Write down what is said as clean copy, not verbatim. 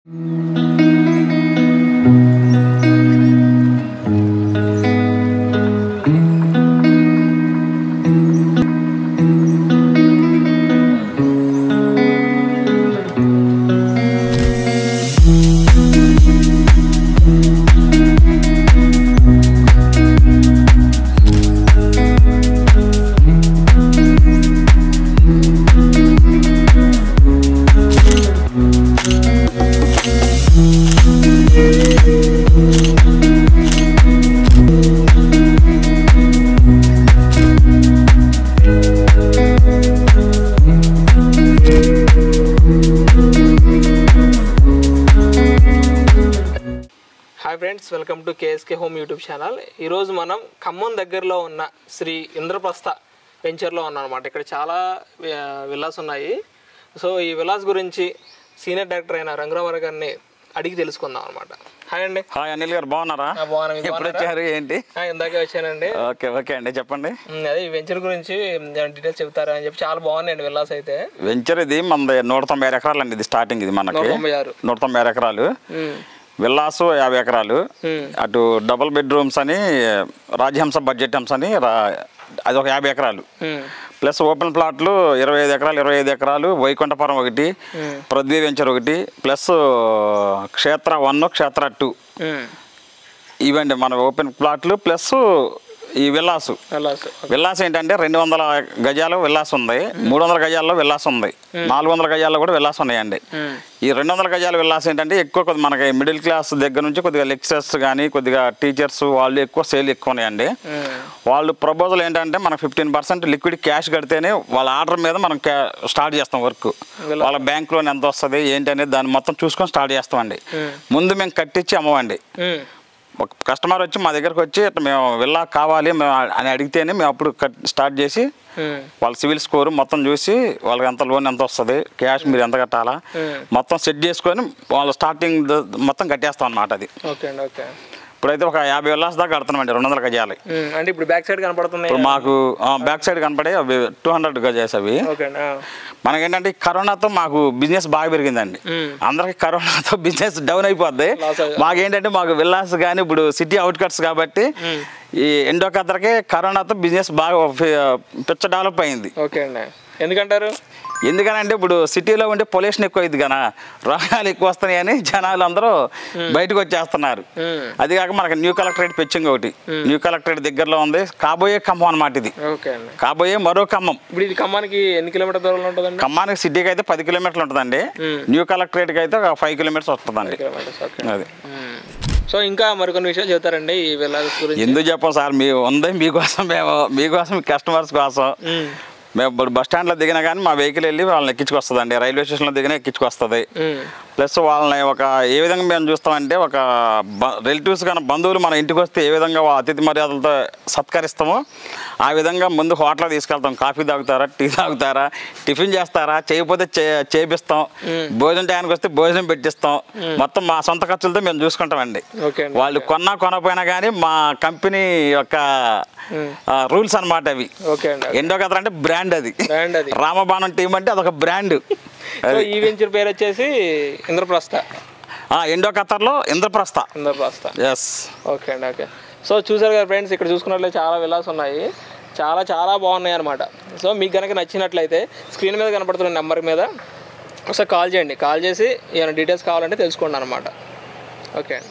Hi friends, welcome to KSK home YouTube channel. ఈరోజు మనం ఖమ్మం దగ్గరలో ఉన్న శ్రీ ఇంద్రప్రస్థ వెంచర్లో ఉన్నాం అనమాట. ఇక్కడ చాలా విల్లాస్ ఉన్నాయి. సో ఈ విల్లాస్ గురించి సీనియర్ డైరెక్టర్ అయిన రంగురామారావు గారిని అడిగి తెలుసుకుందాం అనమాట. హాయ్ అండి. హాయ్ అనిల్ గారు, బాగున్నారా? బాగున్నాను. ఎప్పుడు వచ్చారు, ఏంటి? ఇందాకే వచ్చానండి. ఓకే అండి, చెప్పండి. అదే ఈ వెంచర్ గురించి డీటెయిల్స్ చెప్తారా అని చెప్పి. చాలా బాగున్నాయండి విల్లాస్ అయితే. వెంచర్ ఇది మనది 196 ఎకరాలు అండి. ఇది స్టార్టింగ్, ఇది మనకి 196 ఎకరాలు. విల్లాసు 50 ఎకరాలు. అటు డబుల్ బెడ్రూమ్స్ అని రాజహంస బడ్జెట్ హంస అని అది ఒక 50 ఎకరాలు. ప్లస్ ఓపెన్ ప్లాట్లు 25 ఎకరాలు, వైకుంఠపురం ఒకటి, పృథ్వీ వెంచర్ ఒకటి, ప్లస్ క్షేత్ర 1, క్షేత్ర 2 ఇవండి మన ఓపెన్ ప్లాట్లు. ప్లస్ ఈ విల్లాస్ ఏంటంటే 200 గజాలు విల్లాస్ ఉంది, 300 గజాల్లో విల్లాస్ ఉంది, 400 గజాల్లో కూడా విల్లాస్ ఉన్నాయండి. ఈ 200 గజాల విల్లాస్ ఏంటంటే ఎక్కువ మనకి మిడిల్ క్లాస్ దగ్గర నుంచి కొద్దిగా లెక్చరర్స్ కానీ కొద్దిగా టీచర్స్ వాళ్ళు ఎక్కువ సేల్ ఎక్కువ ఉన్నాయండి. వాళ్ళు ప్రపోజల్ ఏంటంటే మనకు 15% లిక్విడ్ క్యాష్ కడితేనే వాళ్ళ ఆర్డర్ మీద మనం స్టార్ట్ చేస్తాం వర్క్. వాళ్ళ బ్యాంక్ లోన్ ఎంత వస్తుంది ఏంటి అనేది దాన్ని మొత్తం చూసుకొని స్టార్ట్ చేస్తామండి. ముందు మేము కట్టించి అమ్మవండి. ఒక కస్టమర్ వచ్చి మా దగ్గరకు వచ్చి మేము విల్లా కావాలి అని అడిగితేనే మేము అప్పుడు స్టార్ట్ చేసి వాళ్ళ సివిల్ స్కోర్ మొత్తం చూసి వాళ్ళకి ఎంత లోన్ ఎంత వస్తుంది, క్యాష్ మీరు ఎంత కట్టాలా మొత్తం సెట్ చేసుకొని వాళ్ళు స్టార్టింగ్ మొత్తం కట్టేస్తాం అన్నమాట. అది ఇప్పుడైతే ఒక 50 విల్లాస్ దాకా కడుతున్నామండి 200 గజాలు. అంటే ఇప్పుడు బ్యాక్ సైడ్ కనపడుతుంది. ఇప్పుడు మాకు బ్యాక్ సైడ్ కనపడే అవి 200 గజాస్ అవి. మనకేంటంటే కరోనాతో మాకు బిజినెస్ బాగా పెరిగిందండి. అందరికి కరోనాతో బిజినెస్ డౌన్ అయిపోద్ది. మాకేంటంటే మాకు విల్లాస్ కానీ ఇప్పుడు సిటీ అవుట్కట్స్ కాబట్టి ఈ ఎండో కద్దరికి కరోనాతో బిజినెస్ బాగా పిచ్చ డెవలప్ అయింది. ఎందుకనంటే ఇప్పుడు సిటీలో ఉంటే పొల్యూషన్ ఎక్కువ అయింది కదా, రోగాలు ఎక్కువ వస్తున్నాయని జనాలు అందరూ బయటకు వచ్చేస్తున్నారు. అది కాక మనకి న్యూ కలెక్టరేట్ పెచ్చింగ్ ఒకటి న్యూ కలెక్టరేట్ దగ్గరలో ఉంది. కాబోయే ఖమ్మం అనమాట. ఇది కాబోయే మరో ఖమ్మం. ఇప్పుడు ఇది ఖమ్మానికి ఎన్ని కిలోమీటర్ దూరంలో ఉంటుంది? ఖమ్మానికి సిటీకి అయితే 10 కిలోమీటర్లు ఉంటుందండి. న్యూ కలెక్టరేట్ కి అయితే 5 కిలోమీటర్స్ వస్తుందండి. అది. సో ఇంకా మరికొన్ని విషయాలు చెప్తారండి ఈ విల్లాస్ గురించి. ఎందుకు చెప్పం సార్, మీ ఉంది మీకోసం కస్టమర్స్ కోసం. మేము ఇప్పుడు బస్ స్టాండ్లో దిగినా కానీ మా వెహికల్ వెళ్ళి వాళ్ళని ఎక్కించుకొస్తుందండి. రైల్వే స్టేషన్లో దిగినా ఎక్కించుకొస్తుంది. ప్లస్ వాళ్ళని ఏ విధంగా మేము చూస్తామంటే ఒక రిలేటివ్స్ కానీ బంధువులు మన ఇంటికి వస్తే ఏ విధంగా అతిథి మర్యాదలతో సత్కరిస్తామో ఆ విధంగా ముందు హోటల్లో తీసుకెళ్తాం. కాఫీ తాగుతారా, టీ తాగుతారా, టిఫిన్ చేస్తారా, చేయకపోతే చేపిస్తాం, భోజనం టైంకి వస్తే భోజనం పెట్టిస్తాం. మొత్తం మా సొంత ఖర్చులతో మేము చూసుకుంటామండి. వాళ్ళు కొనకపోయినా కానీ మా కంపెనీ యొక్క రూల్స్ అనమాట అవి. ఎండో కథ అంటే బ్రాండ్. అది రామబాణం టీం అంటే అదొక బ్రాండ్. ఈ వెంచర్ పేరు వచ్చేసి ఇంద్రప్రస్థ. ఎండో ఖతర్లో ఇంద్రప్రస్థ. ఎస్. ఓకే అండి. ఓకే. సో చూసారు కదా ఫ్రెండ్స్, ఇక్కడ చూసుకున్నట్లయితే చాలా విల్లాస్ ఉన్నాయి. చాలా బాగున్నాయి అనమాట. సో మీకు కనుక నచ్చినట్లయితే స్క్రీన్ మీద కనపడుతున్న నెంబర్ మీద ఒకసారి కాల్ చేయండి. కాల్ చేసి ఏమైనా డీటెయిల్స్ కావాలంటే తెలుసుకోండి అనమాట. ఓకే అండి.